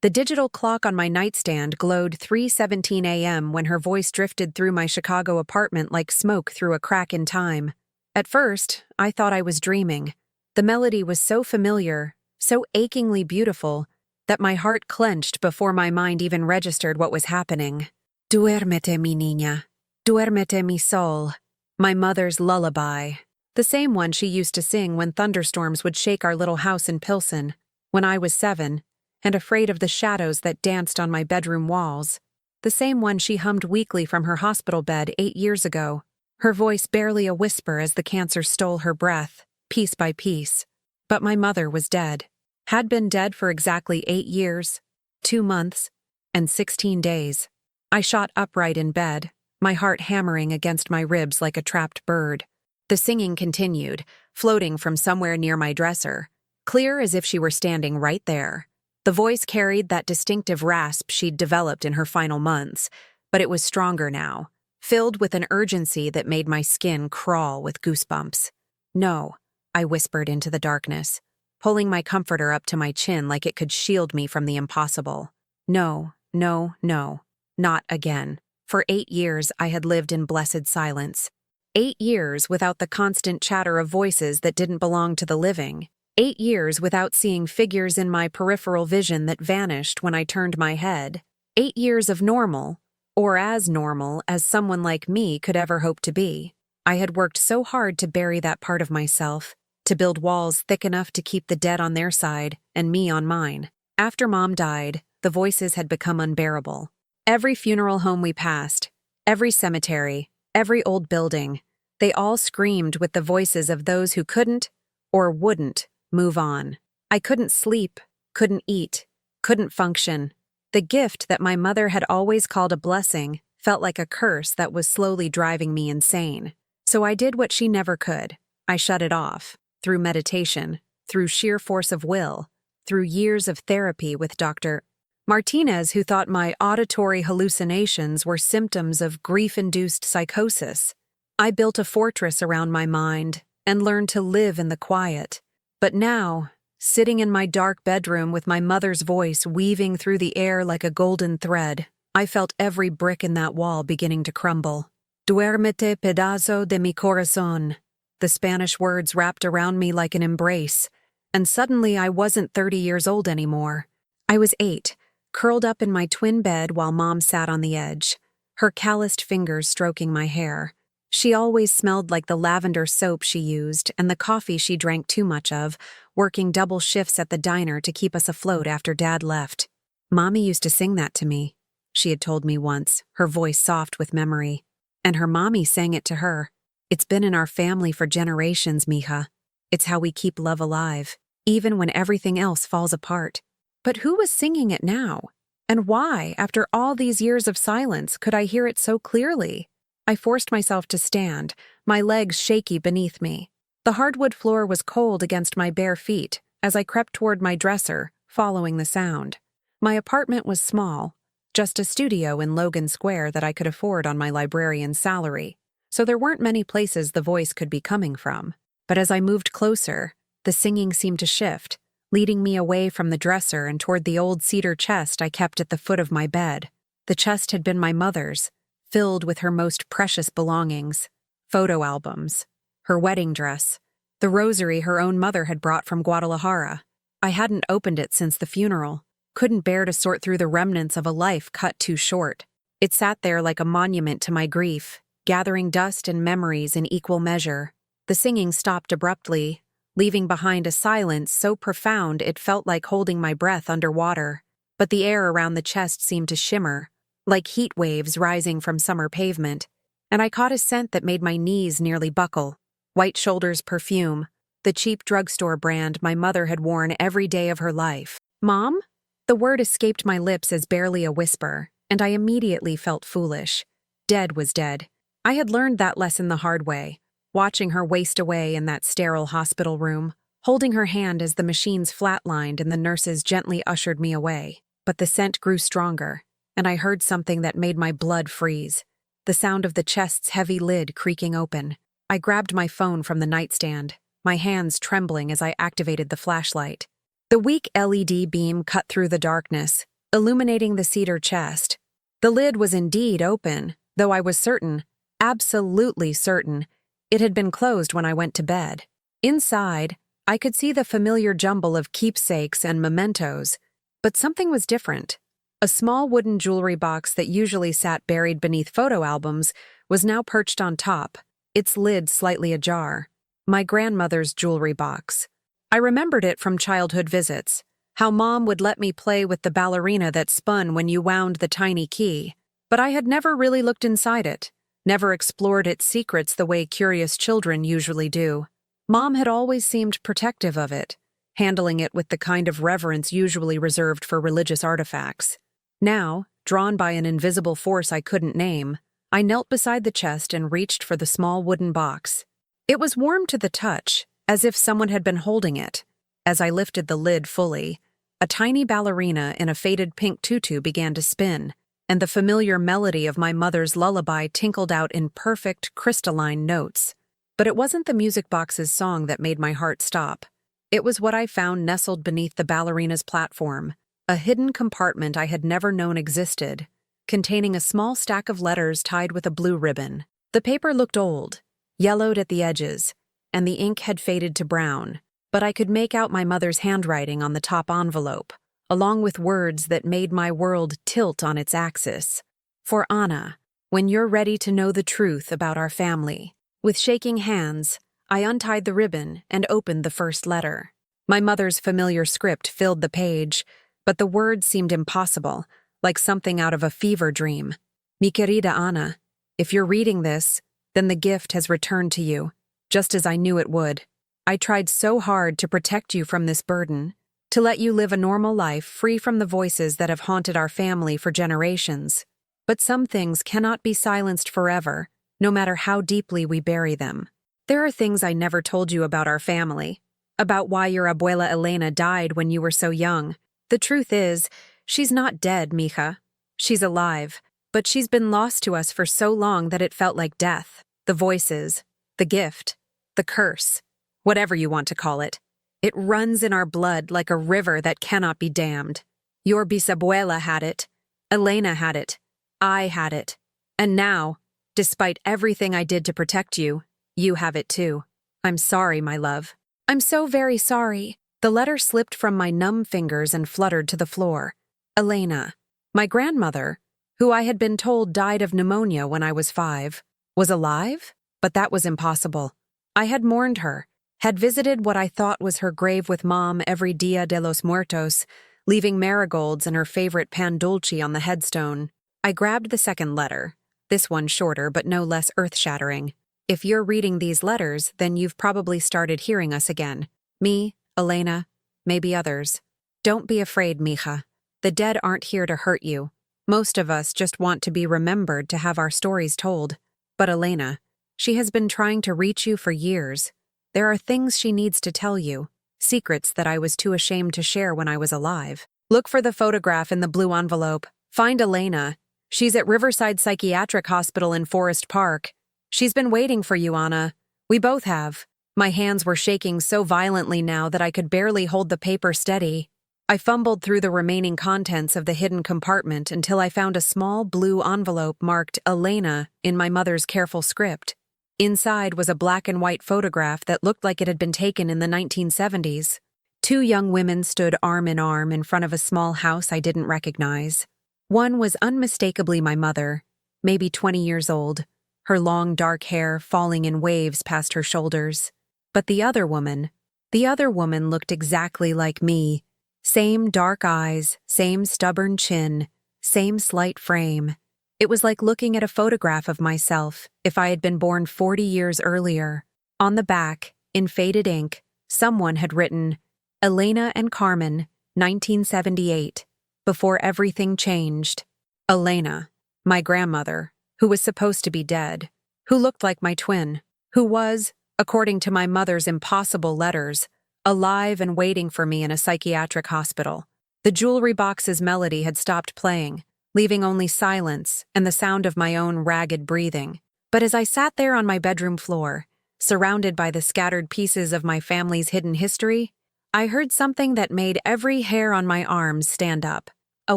The digital clock on my nightstand glowed 3:17 a.m. when her voice drifted through my Chicago apartment like smoke through a crack in time. At first, I thought I was dreaming. The melody was so familiar, so achingly beautiful, that my heart clenched before my mind even registered what was happening. Duérmete, mi niña. Duérmete, mi sol. My mother's lullaby. The same one she used to sing when thunderstorms would shake our little house in Pilsen, when I was 7, and afraid of the shadows that danced on my bedroom walls. The same one she hummed weekly from her hospital bed 8 years ago, her voice barely a whisper as the cancer stole her breath, piece by piece. But my mother was dead. Had been dead for exactly 8 years, 2 months, and 16 days. I shot upright in bed, my heart hammering against my ribs like a trapped bird. The singing continued, floating from somewhere near my dresser, clear as if she were standing right there. The voice carried that distinctive rasp she'd developed in her final months, but it was stronger now, filled with an urgency that made my skin crawl with goosebumps. "No," I whispered into the darkness, pulling my comforter up to my chin like it could shield me from the impossible. No, no, no, not again. For 8 years I had lived in blessed silence. 8 years without the constant chatter of voices that didn't belong to the living. 8 years without seeing figures in my peripheral vision that vanished when I turned my head. 8 years of normal, or as normal as someone like me could ever hope to be. I had worked so hard to bury that part of myself, to build walls thick enough to keep the dead on their side and me on mine. After Mom died, the voices had become unbearable. Every funeral home we passed, every cemetery, every old building, they all screamed with the voices of those who couldn't, or wouldn't, move on. I couldn't sleep, couldn't eat, couldn't function. The gift that my mother had always called a blessing felt like a curse that was slowly driving me insane. So I did what she never could. I shut it off, through meditation, through sheer force of will, through years of therapy with Dr. Martinez, who thought my auditory hallucinations were symptoms of grief-induced psychosis. I built a fortress around my mind and learned to live in the quiet. But now, sitting in my dark bedroom with my mother's voice weaving through the air like a golden thread, I felt every brick in that wall beginning to crumble. Duérmete, pedazo de mi corazón. The Spanish words wrapped around me like an embrace, and suddenly I wasn't 30 years old anymore. I was 8, curled up in my twin bed while Mom sat on the edge, her calloused fingers stroking my hair. She always smelled like the lavender soap she used and the coffee she drank too much of, working double shifts at the diner to keep us afloat after Dad left. "Mommy used to sing that to me," she had told me once, her voice soft with memory. And her mommy sang it to her. "It's been in our family for generations, mija. It's how we keep love alive, even when everything else falls apart." But who was singing it now? And why, after all these years of silence, could I hear it so clearly? I forced myself to stand, my legs shaky beneath me. The hardwood floor was cold against my bare feet as I crept toward my dresser, following the sound. My apartment was small, just a studio in Logan Square that I could afford on my librarian's salary, so there weren't many places the voice could be coming from. But as I moved closer, the singing seemed to shift, leading me away from the dresser and toward the old cedar chest I kept at the foot of my bed. The chest had been my mother's, filled with her most precious belongings: photo albums, her wedding dress, the rosary her own mother had brought from Guadalajara. I hadn't opened it since the funeral, couldn't bear to sort through the remnants of a life cut too short. It sat there like a monument to my grief, gathering dust and memories in equal measure. The singing stopped abruptly, leaving behind a silence so profound it felt like holding my breath underwater. But the air around the chest seemed to shimmer, like heat waves rising from summer pavement, and I caught a scent that made my knees nearly buckle. White Shoulders perfume, the cheap drugstore brand my mother had worn every day of her life. "Mom?" The word escaped my lips as barely a whisper, and I immediately felt foolish. Dead was dead. I had learned that lesson the hard way, watching her waste away in that sterile hospital room, holding her hand as the machines flatlined and the nurses gently ushered me away. But the scent grew stronger, and I heard something that made my blood freeze. The sound of the chest's heavy lid creaking open. I grabbed my phone from the nightstand, my hands trembling as I activated the flashlight. The weak LED beam cut through the darkness, illuminating the cedar chest. The lid was indeed open, though I was certain, absolutely certain, it had been closed when I went to bed. Inside, I could see the familiar jumble of keepsakes and mementos, but something was different. A small wooden jewelry box that usually sat buried beneath photo albums was now perched on top, its lid slightly ajar. My grandmother's jewelry box. I remembered it from childhood visits, how Mom would let me play with the ballerina that spun when you wound the tiny key, but I had never really looked inside it, never explored its secrets the way curious children usually do. Mom had always seemed protective of it, handling it with the kind of reverence usually reserved for religious artifacts. Now, drawn by an invisible force I couldn't name, I knelt beside the chest and reached for the small wooden box. It was warm to the touch, as if someone had been holding it. As I lifted the lid fully, a tiny ballerina in a faded pink tutu began to spin, and the familiar melody of my mother's lullaby tinkled out in perfect, crystalline notes. But it wasn't the music box's song that made my heart stop. It was what I found nestled beneath the ballerina's platform, a hidden compartment I had never known existed, containing a small stack of letters tied with a blue ribbon. The paper looked old, yellowed at the edges, and the ink had faded to brown, but I could make out my mother's handwriting on the top envelope, along with words that made my world tilt on its axis. For Anna, when you're ready to know the truth about our family. With shaking hands, I untied the ribbon and opened the first letter. My mother's familiar script filled the page, but the words seemed impossible, like something out of a fever dream. Mi querida Ana, if you're reading this, then the gift has returned to you, just as I knew it would. I tried so hard to protect you from this burden, to let you live a normal life free from the voices that have haunted our family for generations. But some things cannot be silenced forever, no matter how deeply we bury them. There are things I never told you about our family, about why your abuela Elena died when you were so young. The truth is, she's not dead, mija. She's alive, but she's been lost to us for so long that it felt like death. The voices, the gift, the curse, whatever you want to call it. It runs in our blood like a river that cannot be dammed. Your bisabuela had it. Elena had it. I had it. And now, despite everything I did to protect you, you have it too. I'm sorry, my love. I'm so very sorry. The letter slipped from my numb fingers and fluttered to the floor. Elena, my grandmother, who I had been told died of pneumonia when I was 5, was alive? But that was impossible. I had mourned her, had visited what I thought was her grave with Mom every Dia de los Muertos, leaving marigolds and her favorite pan dulce on the headstone. I grabbed the second letter, this one shorter but no less earth-shattering. If you're reading these letters, then you've probably started hearing us again. Me, Elena, maybe others. Don't be afraid, mija. The dead aren't here to hurt you. Most of us just want to be remembered to have our stories told. But Elena, she has been trying to reach you for years. There are things she needs to tell you, secrets that I was too ashamed to share when I was alive. Look for the photograph in the blue envelope. Find Elena. She's at Riverside Psychiatric Hospital in Forest Park. She's been waiting for you, Anna. We both have. My hands were shaking so violently now that I could barely hold the paper steady. I fumbled through the remaining contents of the hidden compartment until I found a small blue envelope marked Elena in my mother's careful script. Inside was a black and white photograph that looked like it had been taken in the 1970s. 2 young women stood arm in arm in front of a small house I didn't recognize. One was unmistakably my mother, maybe 20 years old, her long dark hair falling in waves past her shoulders. But the other woman looked exactly like me. Same dark eyes, same stubborn chin, same slight frame. It was like looking at a photograph of myself if I had been born 40 years earlier. On the back, in faded ink, someone had written, Elena and Carmen, 1978, before everything changed. Elena, my grandmother, who was supposed to be dead, who looked like my twin, who was, according to my mother's impossible letters, alive and waiting for me in a psychiatric hospital. The jewelry box's melody had stopped playing, leaving only silence and the sound of my own ragged breathing. But as I sat there on my bedroom floor, surrounded by the scattered pieces of my family's hidden history, I heard something that made every hair on my arms stand up. A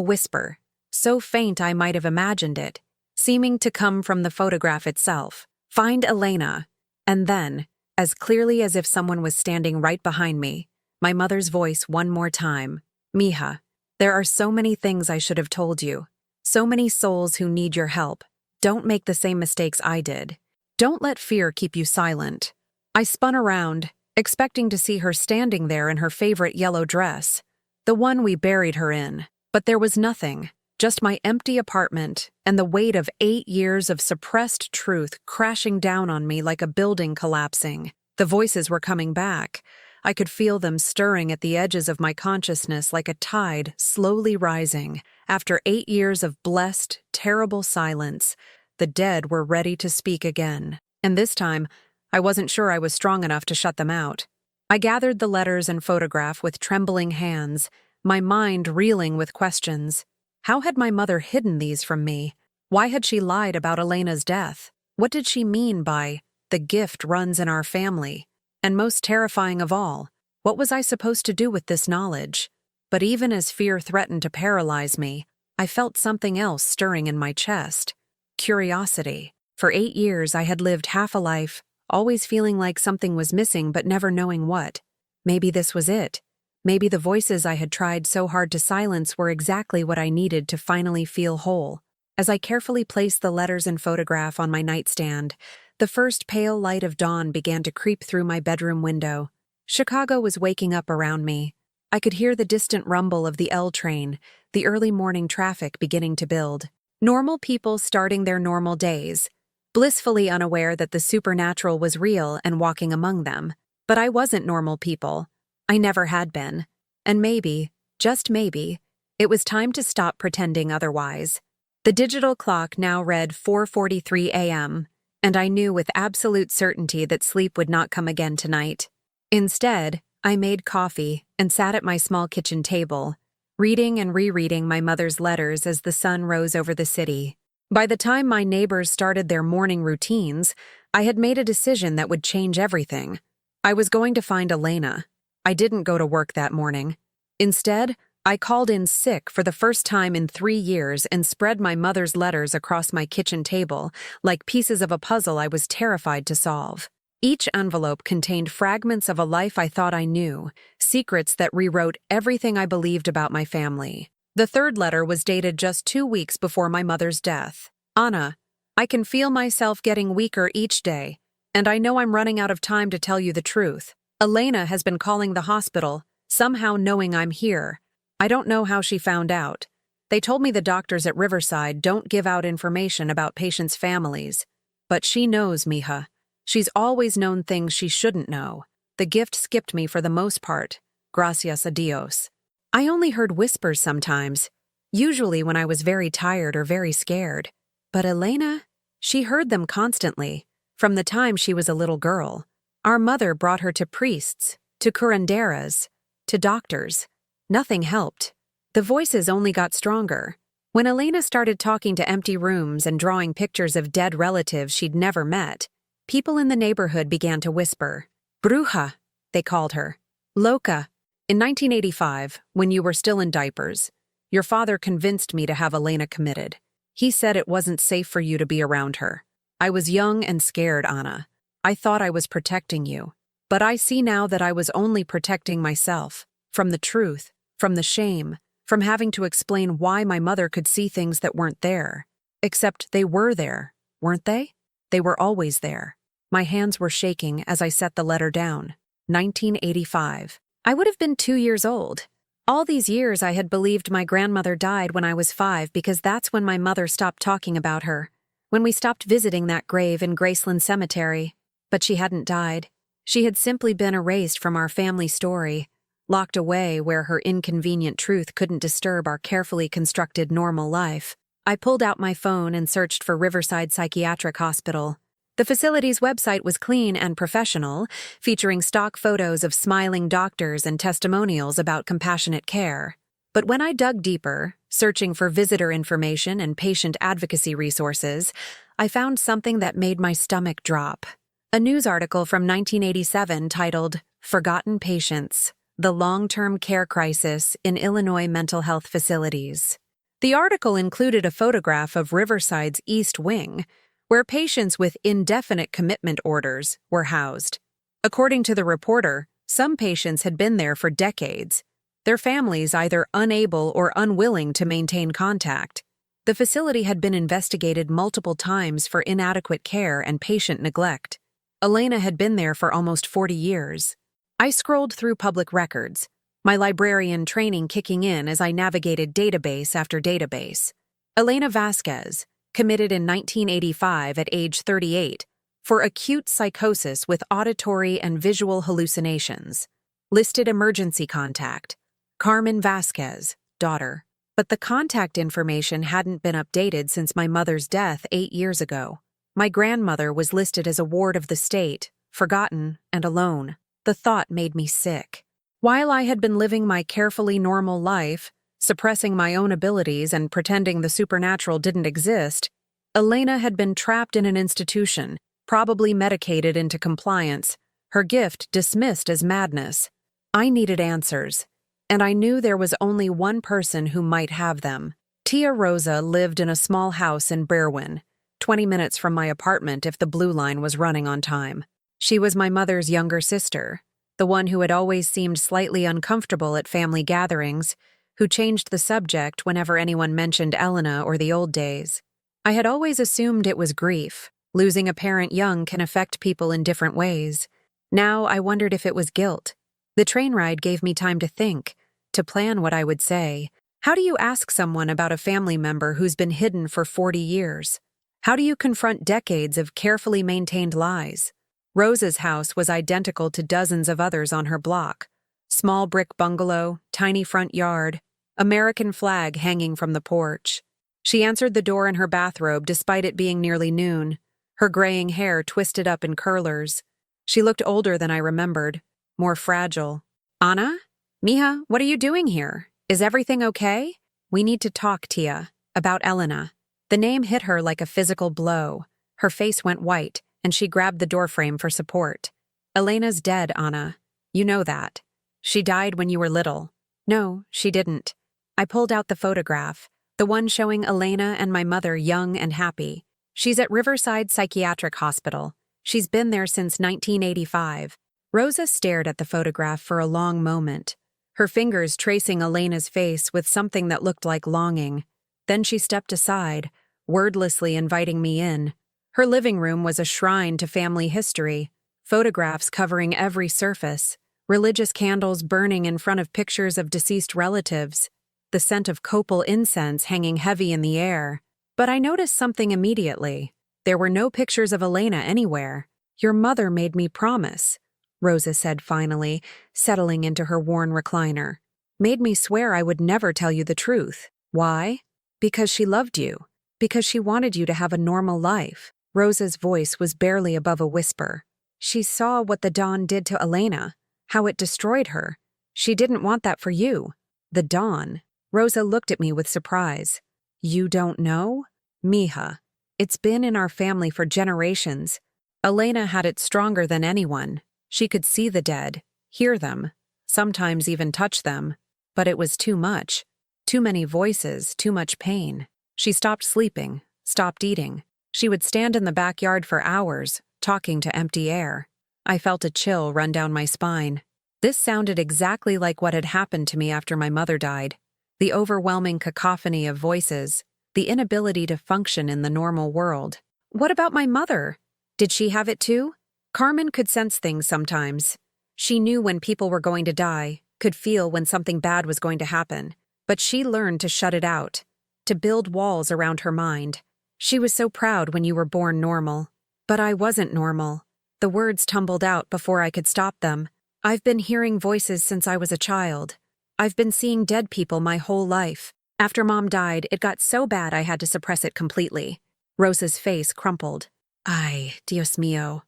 whisper, so faint I might have imagined it, seeming to come from the photograph itself. "Find Elena." And then, as clearly as if someone was standing right behind me, my mother's voice one more time. "Mija, there are so many things I should have told you. So many souls who need your help. Don't make the same mistakes I did. Don't let fear keep you silent." I spun around, expecting to see her standing there in her favorite yellow dress, the one we buried her in. But there was nothing, just my empty apartment and the weight of 8 years of suppressed truth crashing down on me like a building collapsing. The voices were coming back. I could feel them stirring at the edges of my consciousness like a tide slowly rising. After 8 years of blessed, terrible silence, the dead were ready to speak again. And this time, I wasn't sure I was strong enough to shut them out. I gathered the letters and photograph with trembling hands, my mind reeling with questions. How had my mother hidden these from me? Why had she lied about Elena's death? What did she mean by, "the gift runs in our family"? And most terrifying of all, what was I supposed to do with this knowledge? But even as fear threatened to paralyze me, I felt something else stirring in my chest. Curiosity. For 8 years I had lived half a life, always feeling like something was missing but never knowing what. Maybe this was it. Maybe the voices I had tried so hard to silence were exactly what I needed to finally feel whole. As I carefully placed the letters and photograph on my nightstand, the first pale light of dawn began to creep through my bedroom window. Chicago was waking up around me. I could hear the distant rumble of the L train, the early morning traffic beginning to build. Normal people starting their normal days, blissfully unaware that the supernatural was real and walking among them. But I wasn't normal people. I never had been. And maybe, just maybe, it was time to stop pretending otherwise. The digital clock now read 4:43 a.m., and I knew with absolute certainty that sleep would not come again tonight. Instead, I made coffee and sat at my small kitchen table, reading and rereading my mother's letters as the sun rose over the city. By the time my neighbors started their morning routines, I had made a decision that would change everything. I was going to find Elena. I didn't go to work that morning. Instead, I called in sick for the first time in 3 years and spread my mother's letters across my kitchen table like pieces of a puzzle I was terrified to solve. Each envelope contained fragments of a life I thought I knew, secrets that rewrote everything I believed about my family. The third letter was dated just 2 weeks before my mother's death. "Anna, I can feel myself getting weaker each day, and I know I'm running out of time to tell you the truth. Elena has been calling the hospital, somehow knowing I'm here. I don't know how she found out. They told me the doctors at Riverside don't give out information about patients' families. But she knows, Mija. She's always known things she shouldn't know. The gift skipped me for the most part. Gracias a Dios. I only heard whispers sometimes, usually when I was very tired or very scared. But Elena, she heard them constantly, from the time she was a little girl. Our mother brought her to priests, to curanderas, to doctors. Nothing helped. The voices only got stronger. When Elena started talking to empty rooms and drawing pictures of dead relatives she'd never met, people in the neighborhood began to whisper. Bruja, they called her. Loca. In 1985, when you were still in diapers, your father convinced me to have Elena committed. He said it wasn't safe for you to be around her. I was young and scared, Anna. I thought I was protecting you. But I see now that I was only protecting myself. From the truth, from the shame, from having to explain why my mother could see things that weren't there. Except they were there, weren't they? They were always there. My hands were shaking as I set the letter down. 1985. I would have been 2 years old. All these years I had believed my grandmother died when I was 5 because that's when my mother stopped talking about her, when we stopped visiting that grave in Graceland Cemetery. But she hadn't died. She had simply been erased from our family story, locked away where her inconvenient truth couldn't disturb our carefully constructed normal life. I pulled out my phone and searched for Riverside Psychiatric Hospital. The facility's website was clean and professional, featuring stock photos of smiling doctors and testimonials about compassionate care. But when I dug deeper, searching for visitor information and patient advocacy resources, I found something that made my stomach drop. A news article from 1987 titled, "Forgotten Patients." The Long-Term Care Crisis in Illinois Mental Health Facilities. The article included a photograph of Riverside's East Wing, where patients with indefinite commitment orders were housed. According to the reporter, some patients had been there for decades, their families either unable or unwilling to maintain contact. The facility had been investigated multiple times for inadequate care and patient neglect. Elena had been there for almost 40 years. I scrolled through public records, my librarian training kicking in as I navigated database after database. Elena Vasquez, committed in 1985 at age 38, for acute psychosis with auditory and visual hallucinations. Listed emergency contact: Carmen Vasquez, daughter. But the contact information hadn't been updated since my mother's death 8 years ago. My grandmother was listed as a ward of the state, forgotten and alone. The thought made me sick. While I had been living my carefully normal life, suppressing my own abilities and pretending the supernatural didn't exist, Elena had been trapped in an institution, probably medicated into compliance, her gift dismissed as madness. I needed answers, and I knew there was only one person who might have them. Tia Rosa lived in a small house in Berwyn, 20 minutes from my apartment if the Blue Line was running on time. She was my mother's younger sister, the one who had always seemed slightly uncomfortable at family gatherings, who changed the subject whenever anyone mentioned Elena or the old days. I had always assumed it was grief. Losing a parent young can affect people in different ways. Now I wondered if it was guilt. The train ride gave me time to think, to plan what I would say. How do you ask someone about a family member who's been hidden for 40 years? How do you confront decades of carefully maintained lies? Rosa's house was identical to dozens of others on her block. Small brick bungalow, tiny front yard, American flag hanging from the porch. She answered the door in her bathrobe despite it being nearly noon, her graying hair twisted up in curlers. She looked older than I remembered, more fragile. "Anna? Mija, what are you doing here? Is everything okay? We need to talk, Tia, about Elena." The name hit her like a physical blow. Her face went white, and she grabbed the doorframe for support. "Elena's dead, Anna. You know that. She died when you were little." "No, she didn't." I pulled out the photograph, the one showing Elena and my mother young and happy. "She's at Riverside Psychiatric Hospital. She's been there since 1985. Rosa stared at the photograph for a long moment, her fingers tracing Elena's face with something that looked like longing. Then she stepped aside, wordlessly inviting me in. Her living room was a shrine to family history, photographs covering every surface, religious candles burning in front of pictures of deceased relatives, the scent of copal incense hanging heavy in the air. But I noticed something immediately. There were no pictures of Elena anywhere. "Your mother made me promise," Rosa said finally, settling into her worn recliner. "Made me swear I would never tell you the truth. Why? Because she loved you. Because she wanted you to have a normal life." Rosa's voice was barely above a whisper. "She saw what the Dawn did to Elena, how it destroyed her. She didn't want that for you." "The Dawn?" Rosa looked at me with surprise. "You don't know?" "Mija, it's been in our family for generations. Elena had it stronger than anyone. She could see the dead, hear them, sometimes even touch them. But it was too much. Too many voices, too much pain. She stopped sleeping, stopped eating. She would stand in the backyard for hours, talking to empty air. I felt a chill run down my spine. This sounded exactly like what had happened to me after my mother died. The overwhelming cacophony of voices, the inability to function in the normal world. What about my mother? Did she have it too? Carmen could sense things sometimes. She knew when people were going to die, could feel when something bad was going to happen. But she learned to shut it out, to build walls around her mind. She was so proud when you were born normal. But I wasn't normal. The words tumbled out before I could stop them. I've been hearing voices since I was a child. I've been seeing dead people my whole life. After Mom died, it got so bad I had to suppress it completely. Rosa's face crumpled. Ay, Dios mío.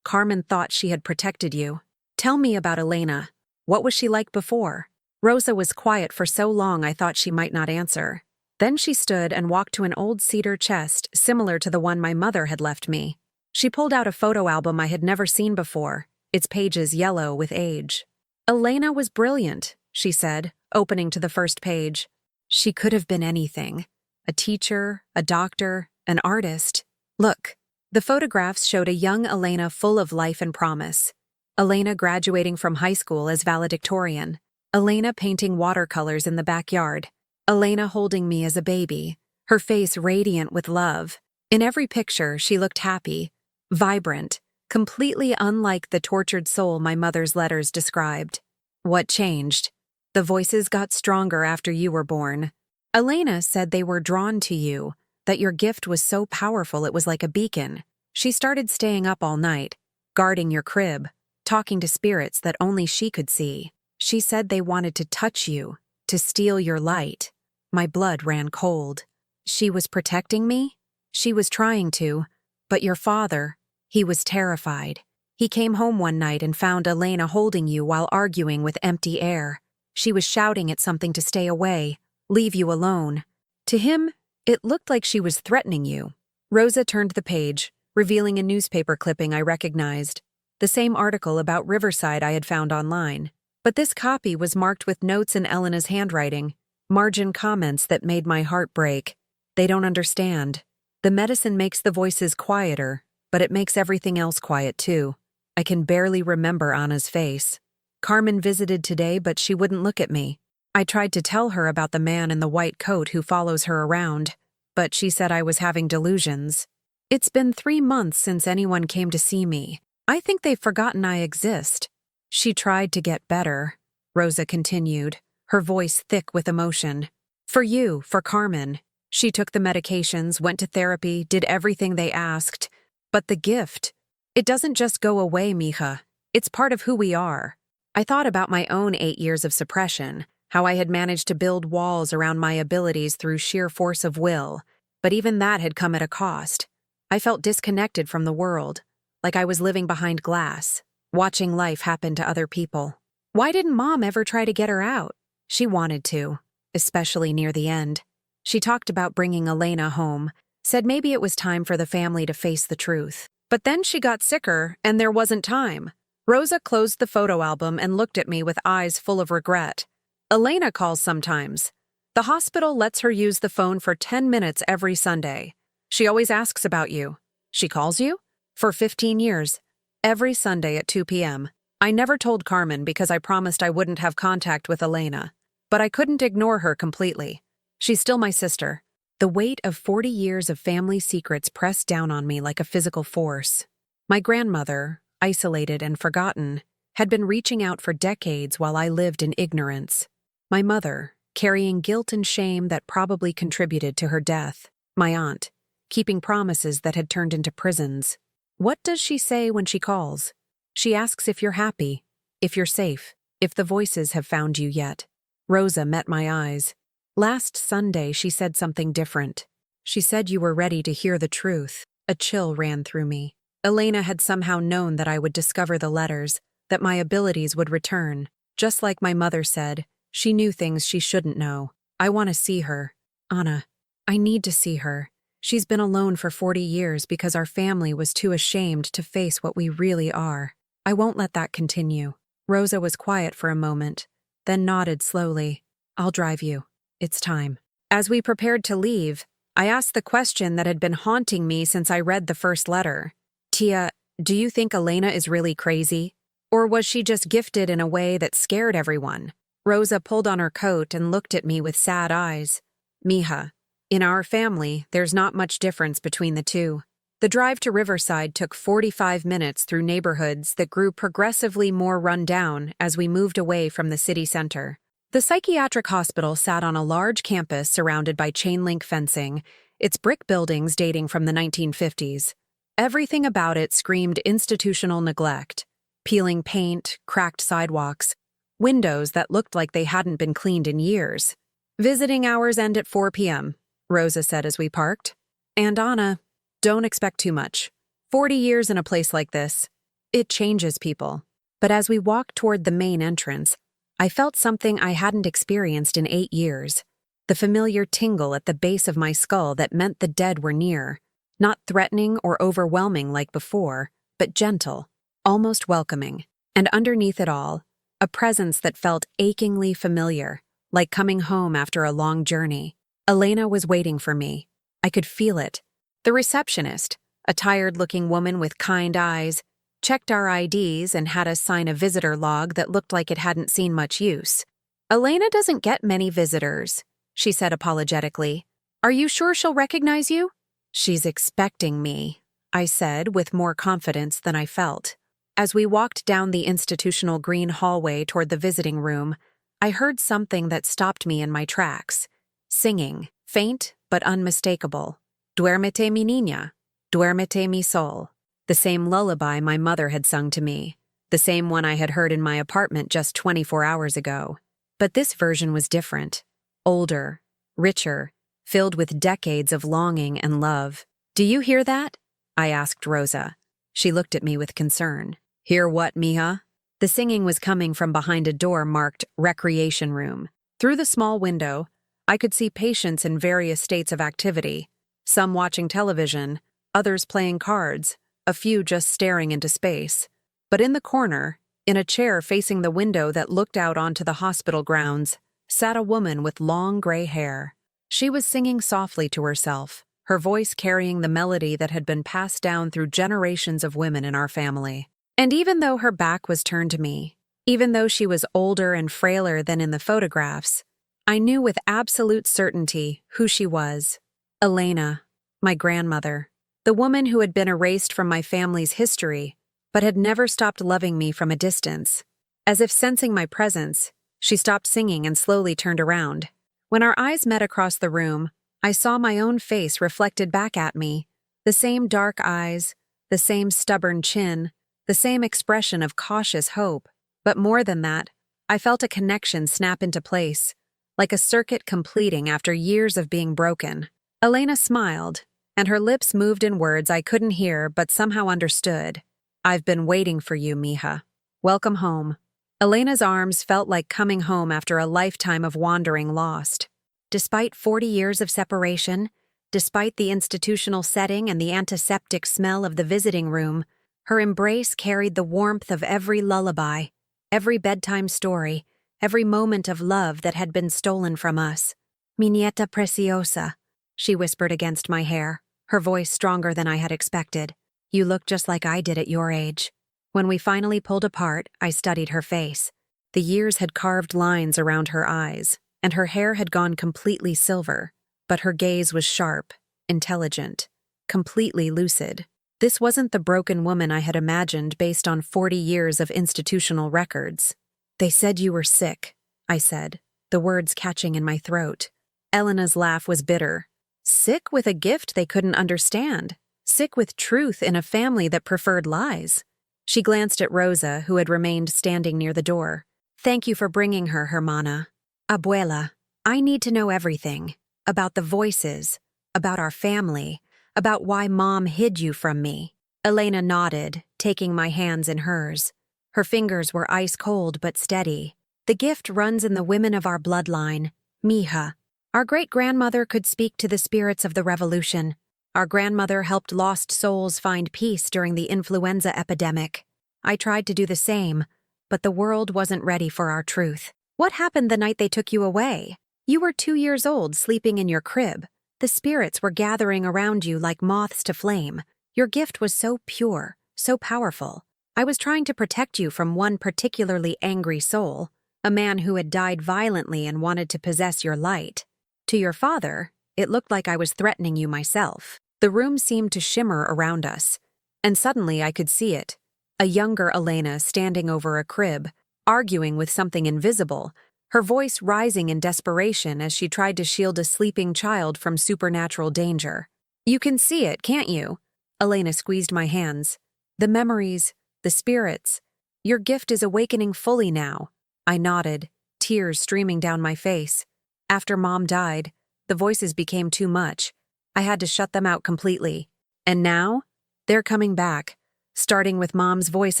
Carmen thought she had protected you. Tell me about Elena. What was she like before? Rosa was quiet for so long I thought she might not answer. Then she stood and walked to an old cedar chest similar to the one my mother had left me. She pulled out a photo album I had never seen before, its pages yellow with age. Elena was brilliant, she said, opening to the first page. She could have been anything. A teacher, a doctor, an artist. Look, the photographs showed a young Elena full of life and promise. Elena graduating from high school as valedictorian. Elena painting watercolors in the backyard. Elena holding me as a baby, her face radiant with love. In every picture, she looked happy, vibrant, completely unlike the tortured soul my mother's letters described. What changed? The voices got stronger after you were born. Elena said they were drawn to you, that your gift was so powerful it was like a beacon. She started staying up all night, guarding your crib, talking to spirits that only she could see. She said they wanted to touch you, to steal your light. My blood ran cold. She was protecting me? She was trying to, but your father, he was terrified. He came home one night and found Elena holding you while arguing with empty air. She was shouting at something to stay away, leave you alone. To him, it looked like she was threatening you. Rosa turned the page, revealing a newspaper clipping I recognized, the same article about Riverside I had found online. But this copy was marked with notes in Elena's handwriting, margin comments that made my heart break. They don't understand. The medicine makes the voices quieter, but it makes everything else quiet too. I can barely remember Anna's face. Carmen visited today, but she wouldn't look at me. I tried to tell her about the man in the white coat who follows her around, but she said I was having delusions. It's been 3 months since anyone came to see me. I think they've forgotten I exist. She tried to get better, Rosa continued, her voice thick with emotion. For you, for Carmen. She took the medications, went to therapy, did everything they asked. But the gift, it doesn't just go away, mija. It's part of who we are. I thought about my own 8 years of suppression, how I had managed to build walls around my abilities through sheer force of will, but even that had come at a cost. I felt disconnected from the world, like I was living behind glass, watching life happen to other people. Why didn't Mom ever try to get her out? She wanted to, especially near the end. She talked about bringing Elena home, said maybe it was time for the family to face the truth. But then she got sicker, and there wasn't time. Rosa closed the photo album and looked at me with eyes full of regret. Elena calls sometimes. The hospital lets her use the phone for 10 minutes every Sunday. She always asks about you. She calls you? For 15 years. Every Sunday at 2 p.m. I never told Carmen because I promised I wouldn't have contact with Elena. But I couldn't ignore her completely. She's still my sister. The weight of 40 years of family secrets pressed down on me like a physical force. My grandmother, isolated and forgotten, had been reaching out for decades while I lived in ignorance. My mother, carrying guilt and shame that probably contributed to her death. My aunt, keeping promises that had turned into prisons. What does she say when she calls? She asks if you're happy, if you're safe, if the voices have found you yet. Rosa met my eyes. Last Sunday, she said something different. She said you were ready to hear the truth. A chill ran through me. Elena had somehow known that I would discover the letters, that my abilities would return. Just like my mother said, she knew things she shouldn't know. I want to see her. Anna, I need to see her. She's been alone for 40 years because our family was too ashamed to face what we really are. I won't let that continue. Rosa was quiet for a moment, then nodded slowly. I'll drive you. It's time. As we prepared to leave, I asked the question that had been haunting me since I read the first letter. Tia, do you think Elena is really crazy? Or was she just gifted in a way that scared everyone? Rosa pulled on her coat and looked at me with sad eyes. Mija, in our family, there's not much difference between the two. The drive to Riverside took 45 minutes through neighborhoods that grew progressively more run down as we moved away from the city center. The psychiatric hospital sat on a large campus surrounded by chain-link fencing, its brick buildings dating from the 1950s. Everything about it screamed institutional neglect. Peeling paint, cracked sidewalks, windows that looked like they hadn't been cleaned in years. Visiting hours end at 4 p.m., Rosa said as we parked. And Anna, don't expect too much. 40 years in a place like this, it changes people. But as we walked toward the main entrance, I felt something I hadn't experienced in 8 years. The familiar tingle at the base of my skull that meant the dead were near. Not threatening or overwhelming like before, but gentle, almost welcoming. And underneath it all, a presence that felt achingly familiar, like coming home after a long journey. Elena was waiting for me. I could feel it. The receptionist, a tired-looking woman with kind eyes, checked our IDs and had us sign a visitor log that looked like it hadn't seen much use. "Elena doesn't get many visitors," she said apologetically. "Are you sure she'll recognize you?" "She's expecting me," I said with more confidence than I felt. As we walked down the institutional green hallway toward the visiting room, I heard something that stopped me in my tracks. Singing, faint but unmistakable. "Duérmete mi niña, duérmete mi sol." The same lullaby my mother had sung to me, the same one I had heard in my apartment just 24 hours ago. But this version was different. Older, richer, filled with decades of longing and love. "Do you hear that?" I asked Rosa. She looked at me with concern. "Hear what, mija?" The singing was coming from behind a door marked Recreation Room. Through the small window, I could see patients in various states of activity, some watching television, others playing cards, a few just staring into space. But in the corner, in a chair facing the window that looked out onto the hospital grounds, sat a woman with long gray hair. She was singing softly to herself, her voice carrying the melody that had been passed down through generations of women in our family. And even though her back was turned to me, even though she was older and frailer than in the photographs, I knew with absolute certainty who she was. Elena, my grandmother, the woman who had been erased from my family's history, but had never stopped loving me from a distance. As if sensing my presence, she stopped singing and slowly turned around. When our eyes met across the room, I saw my own face reflected back at me, the same dark eyes, the same stubborn chin, the same expression of cautious hope. But more than that, I felt a connection snap into place, like a circuit completing after years of being broken. Elena smiled, and her lips moved in words I couldn't hear but somehow understood. "I've been waiting for you, mija. Welcome home." Elena's arms felt like coming home after a lifetime of wandering lost. Despite 40 years of separation, despite the institutional setting and the antiseptic smell of the visiting room, her embrace carried the warmth of every lullaby, every bedtime story, every moment of love that had been stolen from us. "Mi nieta preciosa," she whispered against my hair, her voice stronger than I had expected. "You look just like I did at your age." When we finally pulled apart, I studied her face. The years had carved lines around her eyes, and her hair had gone completely silver, but her gaze was sharp, intelligent, completely lucid. This wasn't the broken woman I had imagined based on 40 years of institutional records. "They said you were sick," I said, the words catching in my throat. Elena's laugh was bitter. Sick with a gift they couldn't understand. Sick with truth in a family that preferred lies. She glanced at Rosa, who had remained standing near the door. "Thank you for bringing her, hermana. Abuela, I need to know everything. About the voices, about our family, about why Mom hid you from me." Elena nodded, taking my hands in hers. Her fingers were ice cold but steady. "The gift runs in the women of our bloodline, mija. Our great-grandmother could speak to the spirits of the revolution. Our grandmother helped lost souls find peace during the influenza epidemic. I tried to do the same, but the world wasn't ready for our truth. What happened the night they took you away? You were 2 years old, sleeping in your crib. The spirits were gathering around you like moths to flame. Your gift was so pure, so powerful. I was trying to protect you from one particularly angry soul, a man who had died violently and wanted to possess your light. To your father, it looked like I was threatening you myself." The room seemed to shimmer around us, and suddenly I could see it. A younger Elena standing over a crib, arguing with something invisible, her voice rising in desperation as she tried to shield a sleeping child from supernatural danger. "You can see it, can't you?" Elena squeezed my hands. "The memories, the spirits. Your gift is awakening fully now." I nodded, tears streaming down my face. After Mom died, the voices became too much. I had to shut them out completely. And now, they're coming back, starting with Mom's voice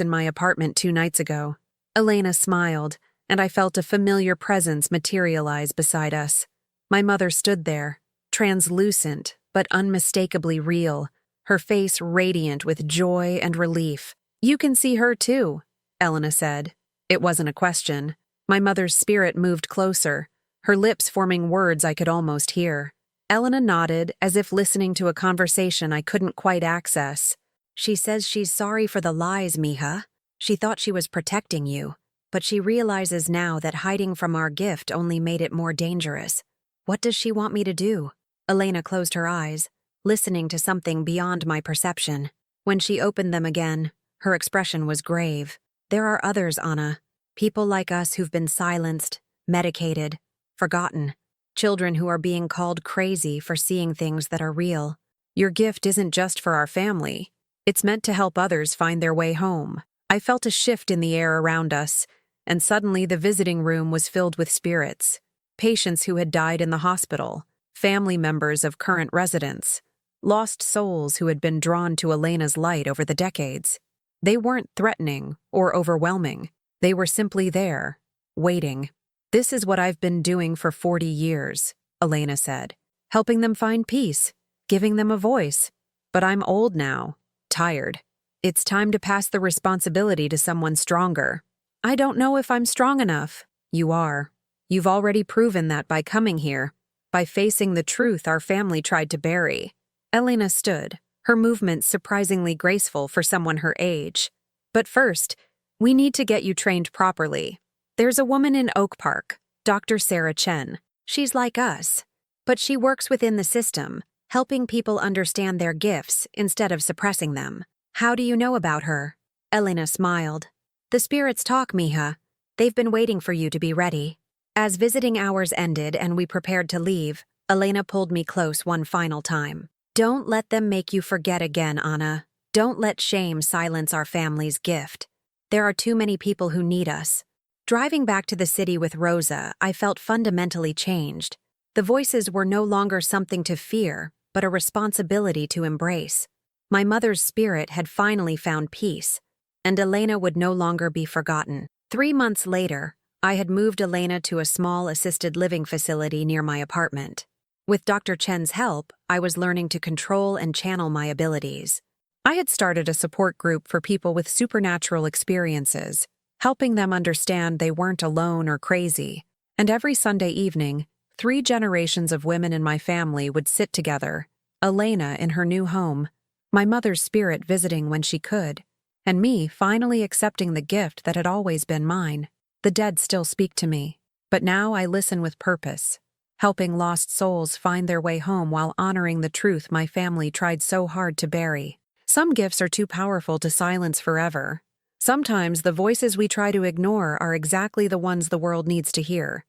in my apartment 2 nights ago. Elena smiled, and I felt a familiar presence materialize beside us. My mother stood there, translucent but unmistakably real, her face radiant with joy and relief. "You can see her too," Elena said. It wasn't a question. My mother's spirit moved closer, her lips forming words I could almost hear. Elena nodded, as if listening to a conversation I couldn't quite access. She says she's sorry for the lies, Mija. She thought she was protecting you, but she realizes now that hiding from our gift only made it more dangerous. What does she want me to do? Elena closed her eyes, listening to something beyond my perception. When she opened them again, her expression was grave. There are others, Anna. People like us who've been silenced, medicated, forgotten. Children who are being called crazy for seeing things that are real. Your gift isn't just for our family. It's meant to help others find their way home. I felt a shift in the air around us, and suddenly the visiting room was filled with spirits. Patients who had died in the hospital, family members of current residents, lost souls who had been drawn to Elena's light over the decades. They weren't threatening or overwhelming. They were simply there, waiting. This is what I've been doing for 40 years, Elena said, helping them find peace, giving them a voice. But I'm old now, tired. It's time to pass the responsibility to someone stronger. I don't know if I'm strong enough. You are. You've already proven that by coming here, by facing the truth our family tried to bury. Elena stood, her movements surprisingly graceful for someone her age. But first, we need to get you trained properly. There's a woman in Oak Park, Dr. Sarah Chen. She's like us, but she works within the system, helping people understand their gifts instead of suppressing them. How do you know about her? Elena smiled. The spirits talk, Mija. They've been waiting for you to be ready. As visiting hours ended and we prepared to leave, Elena pulled me close one final time. Don't let them make you forget again, Anna. Don't let shame silence our family's gift. There are too many people who need us. Driving back to the city with Rosa, I felt fundamentally changed. The voices were no longer something to fear, but a responsibility to embrace. My mother's spirit had finally found peace, and Elena would no longer be forgotten. 3 months later, I had moved Elena to a small assisted living facility near my apartment. With Dr. Chen's help, I was learning to control and channel my abilities. I had started a support group for people with supernatural experiences, helping them understand they weren't alone or crazy. And every Sunday evening, 3 generations of women in my family would sit together, Elena in her new home, my mother's spirit visiting when she could, and me finally accepting the gift that had always been mine. The dead still speak to me, but now I listen with purpose, helping lost souls find their way home while honoring the truth my family tried so hard to bury. Some gifts are too powerful to silence forever. Sometimes the voices we try to ignore are exactly the ones the world needs to hear.